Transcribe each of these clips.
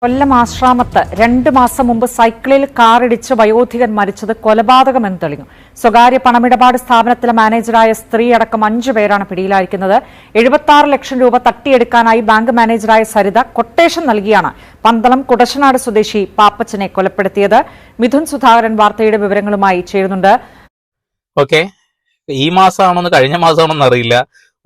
കൊല്ലം ആശ്രാമത്ത് 2 മാസം മുമ്പ് സൈക്കിളിൽ കാറിടിച്ച് വയോധികൻ മരിച്ചത് കൊലപാതകമെന്ന് തെളിഞ്ഞു. സ്വകാര്യ പണമിടപാട് സ്ഥാപനത്തിലെ മാനേജറായ സ്ത്രീ അടക്കം 5 പേരാണ് പിടിയിലായിരിക്കുന്നത്. 76 ലക്ഷം രൂപ തട്ടിയെടുക്കാനായി ബാങ്ക് മാനേജറായ സരിത കൊട്ടേഷൻ നൽകിയാണ് പന്തളം കുടശനാട് സ്വദേശി പാപ്പച്ചനെ കൊലപ്പെടുത്തിയത്. മിഥുൻ സുധാകരൻ വാർത്തയുടെ വിവരങ്ങളുമായി ചേരുന്നുണ്ട്. ഈ മാസമാണോന്ന് കഴിഞ്ഞ മാസമാണോന്ന് അറിയില്ല.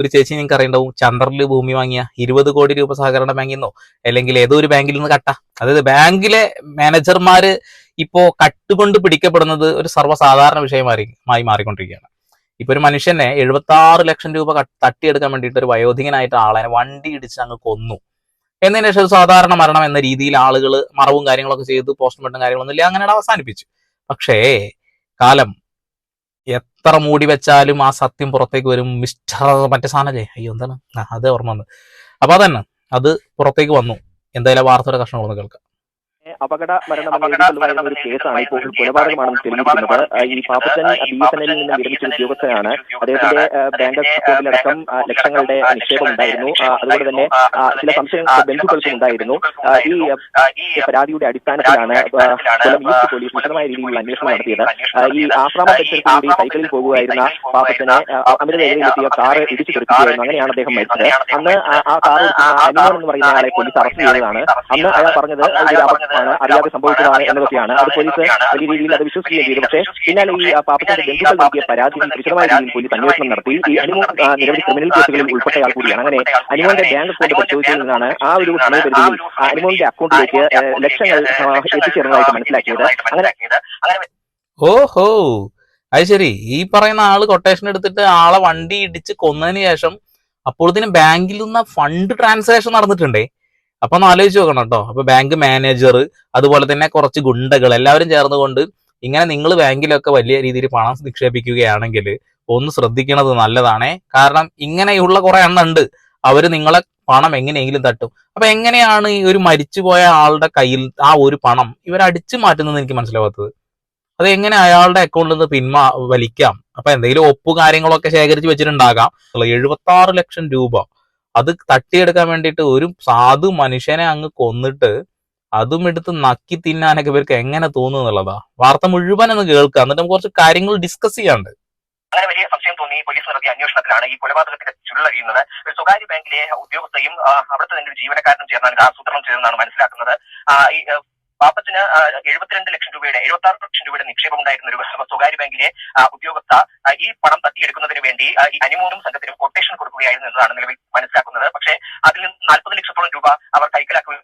ഒരു ചേച്ചി നിങ്ങൾക്ക് അറിയണ്ടാവും, ചന്ദ്രനിൽ ഭൂമി വാങ്ങിയ 20 കോടി രൂപ സഹകരണ ബാങ്കിൽ നിന്നോ അല്ലെങ്കിൽ ഏതോ ഒരു ബാങ്കിൽ നിന്ന് കട്ട. അതായത് ബാങ്കിലെ മാനേജർമാര് ഇപ്പോ കട്ടുകൊണ്ട് പിടിക്കപ്പെടുന്നത് ഒരു സർവ്വസാധാരണ വിഷയമായി മാറിക്കൊണ്ടിരിക്കുകയാണ്. ഇപ്പൊ ഒരു മനുഷ്യനെ 76 ലക്ഷം രൂപ തട്ടിയെടുക്കാൻ വേണ്ടിയിട്ട് ഒരു വയോധികനായിട്ട് ആളെ വണ്ടി ഇടിച്ച് അങ്ങ് കൊന്നു എന്നതിന് ശേഷം ഒരു സാധാരണ മരണം എന്ന രീതിയിൽ ആളുകൾ മറവും കാര്യങ്ങളൊക്കെ ചെയ്ത് പോസ്റ്റ്മോർട്ടം കാര്യങ്ങളൊന്നും ഇല്ല, അങ്ങനെ അവസാനിപ്പിച്ചു. പക്ഷേ കാലം എത്ര മൂടി വെച്ചാലും ആ സത്യം പുറത്തേക്ക് വരും. മിസ്റ്റർ മറ്റേ സാധനല്ലേ, അയ്യോ എന്താണ് അത് ഓർമ്മ വന്നു. അപ്പൊ അതന്നെ അത് പുറത്തേക്ക് വന്നു. എന്തായാലും വാർത്തയുടെ കഷ്ണങ്ങളൊന്ന് കേൾക്കാം. അപകട മരണം ഒരു കേസാണ് ഇപ്പോൾ കൊലപാതകമാണെന്ന് തെളിയിക്കുന്നത്. ഈ പാപ്പച്ചൻ BSNL നിന്ന് വിരമിച്ച ഉദ്യോഗസ്ഥനാണ്. അദ്ദേഹത്തിന്റെ ബാങ്ക് അക്കൗണ്ടിലടക്കം ലക്ഷങ്ങളുടെ നിക്ഷേപം ഉണ്ടായിരുന്നു. അതുകൊണ്ട് തന്നെ ചില സംശയങ്ങൾ ബന്ധുക്കൾക്കും ഉണ്ടായിരുന്നു. ഈ പരാതിയുടെ അടിസ്ഥാനത്തിലാണ് കൊല്ലം ഈസ്റ്റ് പോലീസ് വിശദമായ രീതിയിലുള്ള അന്വേഷണം നടത്തിയത്. ഈ ആശ്രാമ പരിസരത്തുകൂടി സൈക്കിളിൽ പോകുകയായിരുന്ന പാപ്പച്ചനെ അമിത വേഗതയിലെത്തിയ കാറ് ഇടിച്ചു തെറിക്കുകയായിരുന്നു. അങ്ങനെയാണ് അദ്ദേഹം മരിച്ചത്. അന്ന് ആ കാർ അനിമോൻ എന്ന് പറയുന്ന ആളെ പോലീസ് അറസ്റ്റ് ചെയ്തതാണ്. അന്ന് അയാൾ പറഞ്ഞത് അറിയാതെ സംഭവിച്ചതാണ് എന്നതൊക്കെയാണ്. അത് പോലീസ് വലിയ രീതിയിൽ അത് വിശ്വസിക്കുകയും ചെയ്തു. പക്ഷേ പിന്നാലെ ഈ പാപ്പച്ചന്റെ ബന്ധുക്കൾ നൽകിയ പരാതിയിൽ വിശദമായ രീതിയിൽ പോലീസ് അന്വേഷണം നടത്തി. ഈ അനിമോൻ നിരവധി ക്രിമിനൽ കേസുകളിൽ ഉൾപ്പെട്ടയാൾ കൂടിയാണ്. അങ്ങനെ അനിമോന്റെ ബാങ്ക് അക്കൗണ്ട് പരിശോധിച്ചതിൽ നിന്നാണ് ആ ഒരു സമയപരിധിയിൽ അനിമോന്റെ അക്കൗണ്ടിലേക്ക് ലക്ഷങ്ങൾ എത്തിച്ചേർന്നതായിട്ട് മനസ്സിലാക്കിയത്. അങ്ങനെ ഓഹോ, അത് ശരി. ഈ പറയുന്ന ആള് കൊട്ടേഷൻ എടുത്തിട്ട് ആളെ വണ്ടി ഇടിച്ച് കൊന്നതിന് ശേഷം അപ്പോഴത്തേനും ബാങ്കിൽ നിന്ന് ഫണ്ട് ട്രാൻസാക്ഷൻ നടന്നിട്ടുണ്ടേ. അപ്പൊ ഒന്ന് ആലോചിച്ച് നോക്കണം കേട്ടോ. അപ്പൊ ബാങ്ക് മാനേജർ അതുപോലെ തന്നെ കുറച്ച് ഗുണ്ടകൾ എല്ലാവരും ചേർന്നുകൊണ്ട് ഇങ്ങനെ നിങ്ങൾ ബാങ്കിലൊക്കെ വലിയ രീതിയിൽ പണം നിക്ഷേപിക്കുകയാണെങ്കിൽ ഒന്ന് ശ്രദ്ധിക്കണത് നല്ലതാണേ. കാരണം ഇങ്ങനെയുള്ള കുറെ എണ്ണം ഉണ്ട്. അവര് നിങ്ങളെ പണം എങ്ങനെയെങ്കിലും തട്ടും. അപ്പൊ എങ്ങനെയാണ് ഈ ഒരു മരിച്ചുപോയ ആളുടെ കയ്യിൽ ആ ഒരു പണം ഇവരടിച്ചു മാറ്റുന്നത് എനിക്ക് മനസ്സിലാവാത്തത്. അത് എങ്ങനെ അയാളുടെ അക്കൗണ്ടിൽ നിന്ന് വലിക്കാം? അപ്പൊ എന്തെങ്കിലും ഒപ്പ് കാര്യങ്ങളൊക്കെ ശേഖരിച്ച് വെച്ചിട്ടുണ്ടാകാം. 76 ലക്ഷം രൂപ അത് തട്ടിയെടുക്കാൻ വേണ്ടിയിട്ട് ഒരു സാധു മനുഷ്യനെ അങ്ങ് കൊന്നിട്ട് അതും എടുത്ത് നക്കി തിന്നാനൊക്കെ ഇവർക്ക് എങ്ങനെ തോന്നുന്നു എന്നുള്ളതാ. വാർത്ത മുഴുവൻ ഒന്ന് കേൾക്കുക, എന്നിട്ട് നമുക്ക് കുറച്ച് കാര്യങ്ങൾ ഡിസ്കസ് ചെയ്യാണ്ട്. അങ്ങനെ വലിയ സംശയം തോന്നി പോലീസ് നടത്തിയ അന്വേഷണത്തിലാണ് ഈ കൊലപാതകത്തിന്റെ ചുരുളഴിയുന്നത്. ഒരു സ്വകാര്യ ബാങ്കിലെ ഉദ്യോഗസ്ഥയും അവിടുത്തെ തന്നെ ഒരു ജീവനക്കാരനും ചേർന്നാണ് ആസൂത്രണം ചെയ്തെന്നാണ് മനസ്സിലാക്കുന്നത്. ഈ പാപ്പത്തിന് 72 ലക്ഷം രൂപയുടെ 76 ലക്ഷം രൂപയുടെ നിക്ഷേപം ഉണ്ടായിരുന്ന ഒരു സ്വകാര്യ ബാങ്കിലെ ഉദ്യോഗസ്ഥ ഈ പണം തട്ടിയെടുക്കുന്നതിന് വേണ്ടി ഈ അനിമോനും സംഘത്തിനും കൊട്ടേഷൻ കൊടുക്കുകയായിരുന്നു എന്നതാണ് നിലവിൽ മനസ്സിലാക്കുന്നത്. പക്ഷേ അതിൽ നിന്ന് 40 ലക്ഷത്തോളം രൂപ അവർ കൈക്കലാക്കുക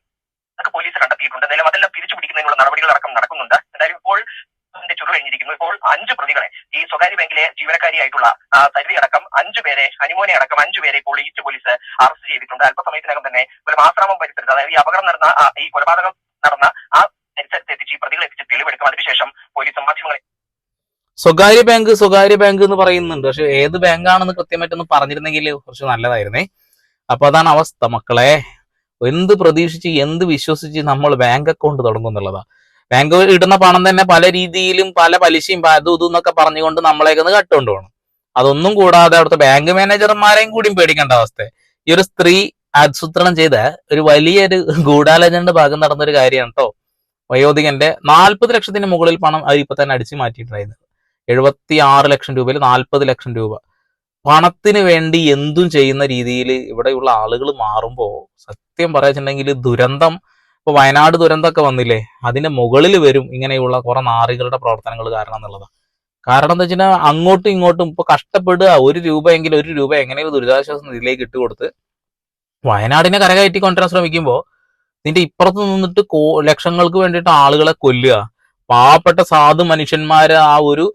പോലീസ് കണ്ടെത്തിയിട്ടുണ്ട്. നിലവിൽ അതെല്ലാം തിരിച്ചുപിടിക്കുന്നതിനുള്ള നടപടികളടക്കം നടക്കുന്നുണ്ട്. എന്തായാലും ഇപ്പോൾ അതിന്റെ ചുരുൾ കഴിഞ്ഞിരിക്കുന്നു. ഇപ്പോൾ 5 പ്രതികളെ ഈ സ്വകാര്യ ബാങ്കിലെ ജീവനക്കാരിയായിട്ടുള്ള സരിതയടക്കം 5 പേരെ, അനിമോനെ അടക്കം 5 പേരെ ഇപ്പോൾ ഈസ്റ്റ് പോലീസ് അറസ്റ്റ് ചെയ്തിട്ടുണ്ട്. അല്പസമയത്തിനകം തന്നെ ഒരു ആശ്രാമം പരിസരത്ത്, അതായത് ഈ അപകടം നടന്ന ഈ കൊലപാതകം നടന്ന ആ പരിസരത്ത് എത്തിച്ച് ഈ പ്രതികളെ എത്തിച്ച് തെളിവെടുക്കും. അതിനുശേഷം പോലീസ് മാധ്യമങ്ങളെ സ്വകാര്യ ബാങ്ക് എന്ന് പറയുന്നുണ്ട്. പക്ഷെ ഏത് ബാങ്കാണെന്ന് കൃത്യമായിട്ടൊന്ന് പറഞ്ഞിരുന്നെങ്കിൽ കുറച്ച് നല്ലതായിരുന്നേ. അപ്പൊ അതാണ് അവസ്ഥ മക്കളെ. എന്ത് പ്രതീക്ഷിച്ച് എന്ത് വിശ്വസിച്ച് നമ്മൾ ബാങ്ക് അക്കൗണ്ട് തുടങ്ങും എന്നുള്ളതാ. ബാങ്ക് ഇടുന്ന പണം തന്നെ പല രീതിയിലും പല പലിശയും അതും ഇതും എന്നൊക്കെ പറഞ്ഞുകൊണ്ട് നമ്മളേക്കൊന്ന് കട്ടുകൊണ്ട് പോകണം. അതൊന്നും കൂടാതെ അവിടുത്തെ ബാങ്ക് മാനേജർമാരെയും കൂടിയും പേടിക്കേണ്ട അവസ്ഥ. ഈ ഒരു സ്ത്രീ ആസൂത്രണം ചെയ്ത ഒരു വലിയൊരു ഗൂഢാലോചനയുടെ ഭാഗം നടന്നൊരു കാര്യമാണ് കേട്ടോ. വയോധികന്റെ 40 ലക്ഷത്തിന് മുകളിൽ പണം അത് ഇപ്പൊ തന്നെ അടിച്ചു മാറ്റിയിട്ടുണ്ടായിരുന്നു. 76 ലക്ഷം രൂപയിൽ 40 ലക്ഷം രൂപ പണത്തിന് വേണ്ടി എന്തും ചെയ്യുന്ന രീതിയിൽ ഇവിടെയുള്ള ആളുകൾ മാറുമ്പോ സത്യം പറയാച്ചിട്ടുണ്ടെങ്കിൽ ദുരന്തം, ഇപ്പൊ വയനാട് ദുരന്തമൊക്കെ വന്നില്ലേ, അതിന്റെ മുകളിൽ വരും ഇങ്ങനെയുള്ള കുറെ നാറികളുടെ പ്രവർത്തനങ്ങൾ കാരണം എന്നുള്ളതാണ്. കാരണം എന്താ വെച്ചാൽ അങ്ങോട്ടും ഇങ്ങോട്ടും ഇപ്പൊ കഷ്ടപ്പെടുക, 1 രൂപയെങ്കിലും 1 രൂപ എങ്ങനെയും ദുരിതാശ്വാസ നിധിയിലേക്ക് ഇട്ടുകൊടുത്ത് വയനാടിനെ കരകയറ്റി കൊണ്ടുവരാൻ ശ്രമിക്കുമ്പോൾ ഇതിന്റെ ഇപ്പുറത്ത് നിന്നിട്ട് ലക്ഷങ്ങൾക്ക് വേണ്ടിയിട്ട് ആളുകളെ കൊല്ലുക. പാവപ്പെട്ട സാധു മനുഷ്യന്മാര് ആ ഒരു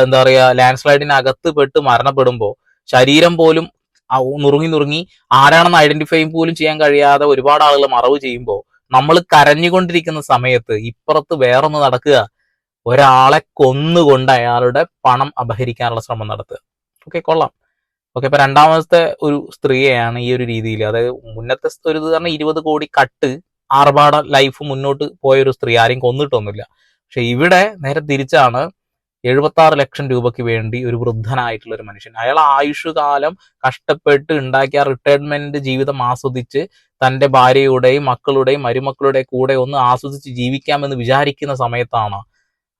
എന്താ പറയാ ലാൻഡ് സ്ലൈഡിനകത്ത് പെട്ട് മരണപ്പെടുമ്പോൾ ശരീരം പോലും നുറുങ്ങി ആരാണെന്ന് ഐഡന്റിഫൈ പോലും ചെയ്യാൻ കഴിയാതെ ഒരുപാട് ആളുകൾ മറവ് ചെയ്യുമ്പോൾ നമ്മൾ കരഞ്ഞുകൊണ്ടിരിക്കുന്ന സമയത്ത് ഇപ്പുറത്ത് വേറൊന്ന് നടക്കുക, ഒരാളെ കൊന്നുകൊണ്ട് അയാളുടെ പണം അപഹരിക്കാനുള്ള ശ്രമം നടത്തുക. ഓക്കെ, കൊള്ളാം. ഓക്കെ, ഇപ്പൊ രണ്ടാമത്തെ ഒരു സ്ത്രീയെയാണ് ഈ ഒരു രീതിയിൽ, അതായത് മുന്നത്തെ ഒരു ഇത് പറഞ്ഞാൽ 20 കോടി കട്ട് ആർഭാട ലൈഫ് മുന്നോട്ട് പോയൊരു സ്ത്രീ, ആരെയും കൊന്നിട്ടൊന്നുമില്ല. പക്ഷെ ഇവിടെ നേരെ തിരിച്ചാണ്. 76 ലക്ഷം രൂപയ്ക്ക് വേണ്ടി ഒരു വൃദ്ധനായിട്ടുള്ള ഒരു മനുഷ്യൻ, അയാൾ ആയുഷ്കാലം കഷ്ടപ്പെട്ട് ഉണ്ടാക്കിയ റിട്ടയർമെന്റ് ജീവിതം ആസ്വദിച്ച് തന്റെ ഭാര്യയുടെയും മക്കളുടെയും മരുമക്കളുടെയും കൂടെ ഒന്ന് ആസ്വദിച്ച് ജീവിക്കാമെന്ന് വിചാരിക്കുന്ന സമയത്താണ്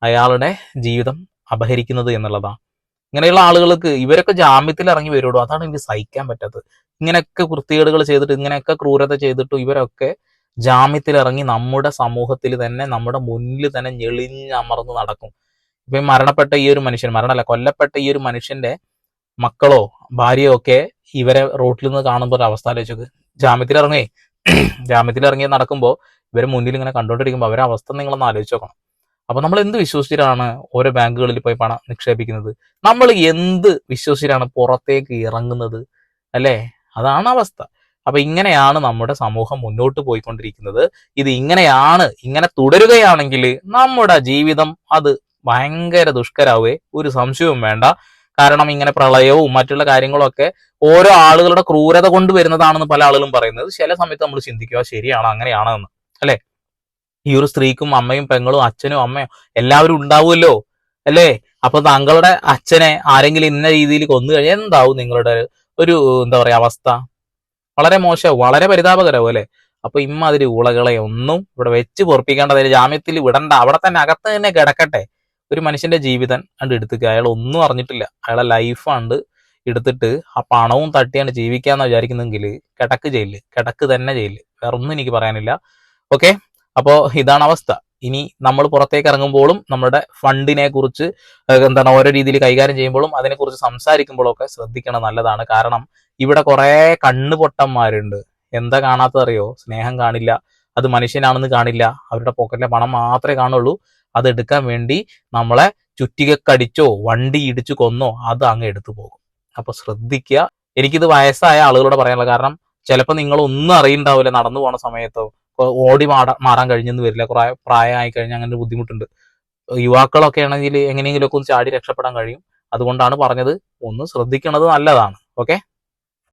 അയാളുടെ ജീവിതം അപഹരിക്കുന്നത് എന്നുള്ളതാണ്. ഇങ്ങനെയുള്ള ആളുകൾക്ക് ഇവരൊക്കെ ജാമ്യത്തിൽ ഇറങ്ങി വരുള്ളൂ. അതാണ് എനിക്ക് സഹിക്കാൻ പറ്റാത്തത്. ഇങ്ങനെയൊക്കെ വൃത്തികേടുകൾ ചെയ്തിട്ട് ഇങ്ങനെയൊക്കെ ക്രൂരത ചെയ്തിട്ടും ഇവരൊക്കെ ജാമ്യത്തിൽ ഇറങ്ങി നമ്മുടെ സമൂഹത്തിൽ തന്നെ നമ്മുടെ മുന്നിൽ തന്നെ ഞെളിഞ്ഞമർന്ന് നടക്കും. ഇപ്പൊ മരണപ്പെട്ട ഈ ഒരു മനുഷ്യൻ, മരണമല്ല കൊല്ലപ്പെട്ട ഈ ഒരു മനുഷ്യന്റെ മക്കളോ ഭാര്യയോ ഒക്കെ ഇവരെ റോട്ടിൽ നിന്ന് കാണുമ്പോൾ ഒരു അവസ്ഥ ആലോചിച്ചത്. ജാമ്യത്തിൽ ഇറങ്ങി നടക്കുമ്പോൾ ഇവരെ മുന്നിൽ ഇങ്ങനെ കണ്ടുകൊണ്ടിരിക്കുമ്പോൾ അവരുടെ അവസ്ഥ നിങ്ങളൊന്ന് ആലോചിച്ച് നോക്കണം. അപ്പൊ നമ്മൾ എന്ത് വിശ്വസിച്ചിട്ടാണ് ഓരോ ബാങ്കുകളിൽ പോയി പണം നിക്ഷേപിക്കുന്നത്? നമ്മൾ എന്ത് വിശ്വസിച്ചിട്ടാണ് പുറത്തേക്ക് ഇറങ്ങുന്നത്? അല്ലേ? അതാണ് അവസ്ഥ. അപ്പൊ ഇങ്ങനെയാണ് നമ്മുടെ സമൂഹം മുന്നോട്ട് പോയിക്കൊണ്ടിരിക്കുന്നത്. ഇത് ഇങ്ങനെ തുടരുകയാണെങ്കിൽ നമ്മുടെ ജീവിതം അത് ഭയങ്കര ദുഷ്കരാവേ, ഒരു സംശയവും വേണ്ട. കാരണം ഇങ്ങനെ പ്രളയവും മറ്റുള്ള കാര്യങ്ങളൊക്കെ ഓരോ ആളുകളുടെ ക്രൂരത കൊണ്ട് വരുന്നതാണെന്ന് പല ആളുകളും പറയുന്നത്. ചില സമയത്ത് നമ്മൾ ചിന്തിക്കുക ശരിയാണോ അങ്ങനെയാണോ എന്ന്, അല്ലെ? ഈ ഒരു സ്ത്രീക്കും അമ്മയും പെങ്ങളും അച്ഛനും അമ്മയും എല്ലാവരും ഉണ്ടാവുമല്ലോ, അല്ലേ? അപ്പൊ താങ്കളുടെ അച്ഛനെ ആരെങ്കിലും ഇന്ന രീതിയിൽ കൊന്നു കഴിഞ്ഞാൽ എന്താവും നിങ്ങളുടെ ഒരു എന്താ പറയാ അവസ്ഥ? വളരെ മോശമാവും, വളരെ പരിതാപകരവും, അല്ലെ? അപ്പൊ ഇമ്മാതിരി ഉളകളെ ഒന്നും ഇവിടെ വെച്ച് പൊറപ്പിക്കേണ്ടത്, ജാമ്യത്തിൽ വിടണ്ട, അവിടെ തന്നെ അകത്ത് തന്നെ കിടക്കട്ടെ. ഒരു മനുഷ്യന്റെ ജീവിതം കണ്ട് എടുത്തിട്ട് അയാൾ ഒന്നും അറിഞ്ഞിട്ടില്ല, അയാളെ ലൈഫാണ്ട് എടുത്തിട്ട് ആ പണവും തട്ടിയാണ് ജീവിക്കാന്ന് വിചാരിക്കുന്നെങ്കിൽ കിടക്ക് തന്നെ ജയിലില്. വേറെ ഒന്നും എനിക്ക് പറയാനില്ല. ഓക്കെ, അപ്പോ ഇതാണ് അവസ്ഥ. ഇനി നമ്മൾ പുറത്തേക്ക് ഇറങ്ങുമ്പോഴും നമ്മുടെ ഫണ്ടിനെ കുറിച്ച് ഓരോ രീതിയിൽ കൈകാര്യം ചെയ്യുമ്പോഴും അതിനെക്കുറിച്ച് സംസാരിക്കുമ്പോഴും ഒക്കെ ശ്രദ്ധിക്കണം, നല്ലതാണ്. കാരണം ഇവിടെ കുറെ കണ്ണുപൊട്ടന്മാരുണ്ട്. എന്താ കാണാത്തതറിയോ? സ്നേഹം കാണില്ല, അത് മനുഷ്യനാണെന്ന് കാണില്ല, അവരുടെ പോക്കറ്റിലെ പണം മാത്രമേ കാണുള്ളൂ. അത് എടുക്കാൻ വേണ്ടി നമ്മളെ ചുറ്റികക്കടിച്ചോ വണ്ടി ഇടിച്ചു കൊന്നോ അത് അങ്ങ് എടുത്തു പോകും. അപ്പൊ ശ്രദ്ധിക്കുക. എനിക്കിത് വയസ്സായ ആളുകളോട് പറയാനുള്ള കാരണം, ചിലപ്പോൾ നിങ്ങൾ ഒന്നും അറിയണ്ടാവില്ല, നടന്നു പോണ സമയത്തോ ഓടി മാറാൻ കഴിഞ്ഞെന്ന് വരില്ല, കുറെ പ്രായമായി കഴിഞ്ഞാൽ അങ്ങനെ ഒരു ബുദ്ധിമുട്ടുണ്ട്. യുവാക്കളൊക്കെ ആണെങ്കിൽ എങ്ങനെയെങ്കിലുമൊക്കെ ഒന്ന് ചാടി രക്ഷപ്പെടാൻ കഴിയും. അതുകൊണ്ടാണ് പറഞ്ഞത്, ഒന്ന് ശ്രദ്ധിക്കുന്നത് നല്ലതാണ്. ഓക്കെ.